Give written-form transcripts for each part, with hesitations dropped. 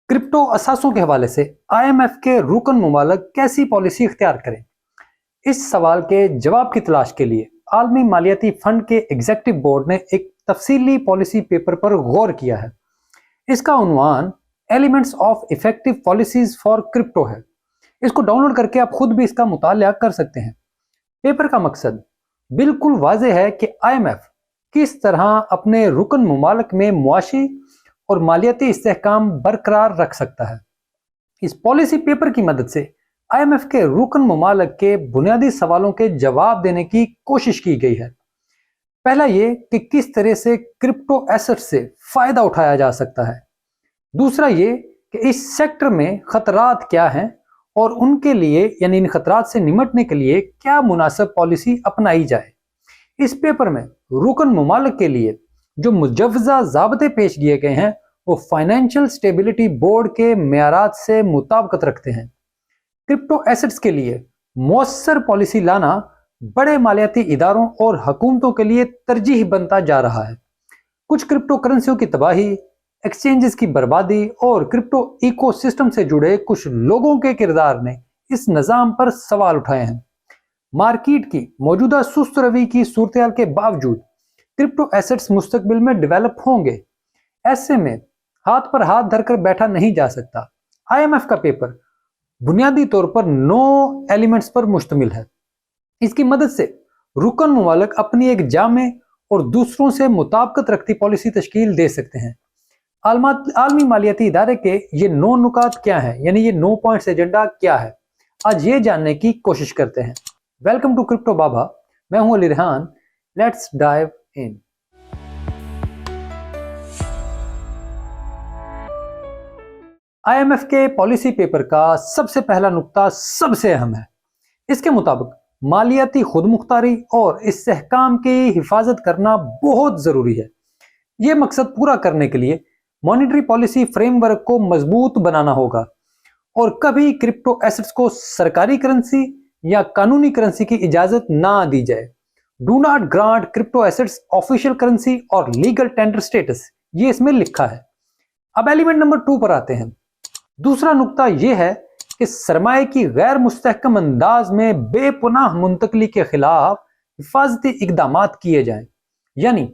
Crypto اثاثوں کے حوالے سے IMF کے رکن ممالک کیسی پالیسی اختیار کریں؟ اس سوال کے جواب کی تلاش کے لیے عالمی مالیاتی فنڈ کے ایگزیکٹو بورڈ نے ایک تفصیلی پالیسی پیپر پر غور کیا ہے۔ اس کا عنوان elements of effective policies for crypto ہے۔ اس کو ڈاؤن لوڈ کر کے آپ خود بھی اس کا مطالعہ کر سکتے ہیں۔ پیپر کا مقصد بالکل واضح ہے کہ IMF کس طرح اپنے رکن ممالک میں معاشی اور مالیاتی استحکام برقرار رکھ سکتا ہے۔ اس پالیسی پیپر کی مدد سے IMF کے رکن ممالک کے بنیادی سوالوں کے جواب دینے کی کوشش کی گئی ہے۔ پہلا یہ کہ کس طرح سے کرپٹو ایسٹ سے فائدہ اٹھایا جا سکتا ہے۔ دوسرا یہ کہ اس سیکٹر میں خطرات کیا ہیں اور ان کے لیے یعنی ان خطرات سے نمٹنے کے لیے کیا مناسب پالیسی اپنائی جائے۔ اس پیپر میں رکن ممالک کے لیے جو مجوزہ ضابطے پیش کیے گئے ہیں وہ فائنینشل سٹیبلٹی بورڈ کے معیارات سے مطابقت رکھتے ہیں۔ کرپٹو ایسٹس کے لیے مؤثر پالیسی لانا بڑے مالیاتی اداروں اور حکومتوں کے لیے ترجیح بنتا جا رہا ہے۔ کچھ کرپٹو کرنسیوں کی تباہی، ایکسچینجز کی بربادی اور کرپٹو ایکو سسٹم سے جڑے کچھ لوگوں کے کردار نے اس نظام پر سوال اٹھائے ہیں۔ مارکیٹ کی موجودہ سست روی کی صورتحال کے باوجود کرپٹو ایسٹس مستقبل میں ڈیولپ ہوں گے۔ ایسے میں ہاتھ پر ہاتھ دھر کر بیٹھا نہیں جا سکتا۔ IMF کا پیپر بنیادی طور پر 9 ایلیمنٹس پر مشتمل ہے۔ اس کی مدد سے رکن ممالک اپنی ایک جامع اور دوسروں سے مطابقت رکھتی پالیسی تشکیل دے سکتے ہیں۔ عالمی مالیاتی ادارے کے یہ 9 نکات کیا ہیں، یعنی یہ 9 پوائنٹس ایجنڈا کیا ہے، آج یہ جاننے کی کوشش کرتے ہیں۔ ویلکم ٹو کرپٹو بابا، میں ہوں Ali Rehan. Let's dive in. IMF کے پالیسی پیپر کا سب سے پہلا نقطہ سب سے اہم ہے۔ اس کے مطابق مالیاتی خود مختاری اور استحکام کی حفاظت کرنا بہت ضروری ہے۔ یہ مقصد پورا کرنے کے لیے مانیٹری پالیسی فریم ورک کو مضبوط بنانا ہوگا اور کبھی کرپٹو ایسٹس کو سرکاری کرنسی یا قانونی کرنسی کی اجازت نہ دی جائے۔ Do not grant crypto assets official currency اور لیگل ٹینڈر سٹیٹس، یہ اس میں لکھا ہے۔ اب ایلیمنٹ نمبر 2 پر آتے ہیں۔ دوسرا نقطہ یہ ہے کہ سرمایہ کی غیر مستحکم انداز میں بے پناہ منتقلی کے خلاف حفاظتی اقدامات کیے جائیں، یعنی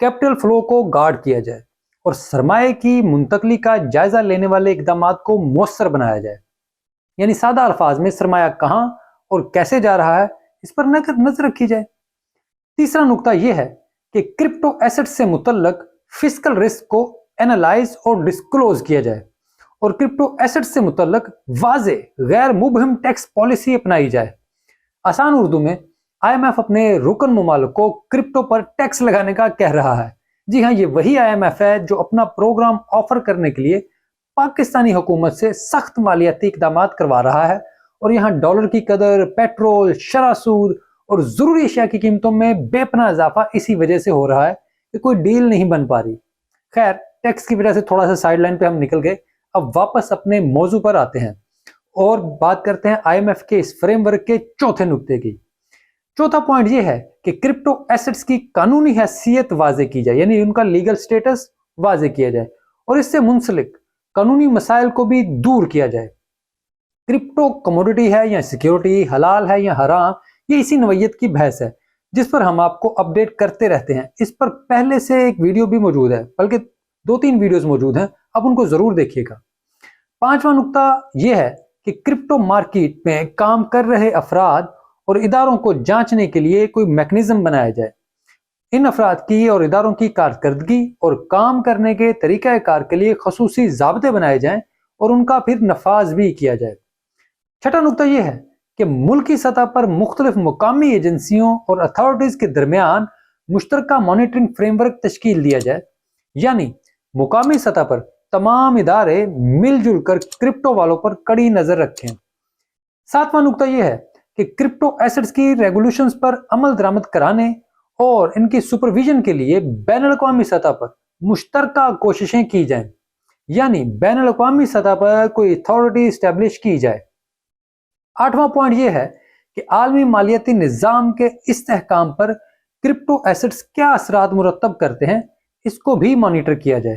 کیپٹل فلو کو گارڈ کیا جائے اور سرمایہ کی منتقلی کا جائزہ لینے والے اقدامات کو مؤثر بنایا جائے، یعنی سادہ الفاظ میں سرمایہ کہاں اور کیسے جا رہا ہے اس پر نظر رکھی جائے۔ تیسرا نقطہ یہ ہے کہ کرپٹو ایسٹ سے متعلق فسکل رسک کو اینالائز اور ڈسکلوز کیا جائے اور کرپٹو ایسٹ سے متعلق واضح غیر مبہم ٹیکس پالیسی اپنائی جائے۔ آسان اردو میں IMF اپنے رکن ممالک کو کرپٹو پر ٹیکس لگانے کا کہہ رہا ہے۔ جی ہاں، یہ وہی IMF ہے جو اپنا پروگرام آفر کرنے کے لیے پاکستانی حکومت سے سخت مالیاتی اقدامات کروا رہا ہے، اور یہاں ڈالر کی قدر، پیٹرول، شرح سود اور ضروری اشیاء کی قیمتوں میں بے پناہ اضافہ اسی وجہ سے ہو رہا ہے کہ کوئی ڈیل نہیں بن پا رہی۔ خیر، ٹیکس کی وجہ سے تھوڑا سا سائیڈ لائن پہ ہم نکل گئے۔ اب واپس اپنے موضوع پر آتے ہیں اور بات کرتے ہیں IMF کے اس فریم ورک کے چوتھے نقطے کی۔ چوتھا پوائنٹ یہ ہے کہ کرپٹو ایسٹس کی قانونی حیثیت واضح کی جائے، یعنی ان کا لیگل سٹیٹس واضح کیا جائے اور اس سے منسلک قانونی مسائل کو بھی دور کیا جائے۔ کرپٹو کموڈٹی ہے یا سیکیورٹی، حلال ہے یا حرام، یہ اسی نوعیت کی بحث ہے جس پر ہم آپ کو اپڈیٹ کرتے رہتے ہیں۔ اس پر پہلے سے ایک ویڈیو بھی موجود ہے، بلکہ 2-3 ویڈیوز موجود ہیں، اب ان کو ضرور دیکھیے گا۔ پانچواں نقطہ یہ ہے کہ کرپٹو مارکیٹ میں کام کر رہے افراد اور اداروں کو جانچنے کے لیے کوئی میکنزم بنایا جائے۔ ان افراد کی اور اداروں کی کارکردگی اور کام کرنے کے طریقہ کار کے لیے خصوصی ضابطے بنائے جائیں اور ان کا پھر نفاذ بھی کیا جائے۔ چھٹا نقطہ یہ ہے کہ ملکی سطح پر مختلف مقامی ایجنسیوں اور اتھارٹیز کے درمیان مشترکہ مانیٹرنگ فریم ورک تشکیل دیا جائے، یعنی مقامی سطح پر تمام ادارے مل جل کر کرپٹو والوں پر کڑی نظر رکھیں۔ ساتواں نقطہ یہ ہے کہ کرپٹو ایسٹس کی ریگولیشنز پر عمل درآمد کرانے اور ان کی سپرویژن کے لیے بین الاقوامی سطح پر مشترکہ کوششیں کی جائیں، یعنی بین الاقوامی سطح پر کوئی اتھارٹی اسٹیبلش کی جائے۔ آٹھواں پوائنٹ یہ ہے کہ عالمی مالیاتی نظام کے استحکام پر کرپٹو ایسٹس کیا اثرات مرتب کرتے ہیں، اس کو بھی مانیٹر کیا جائے۔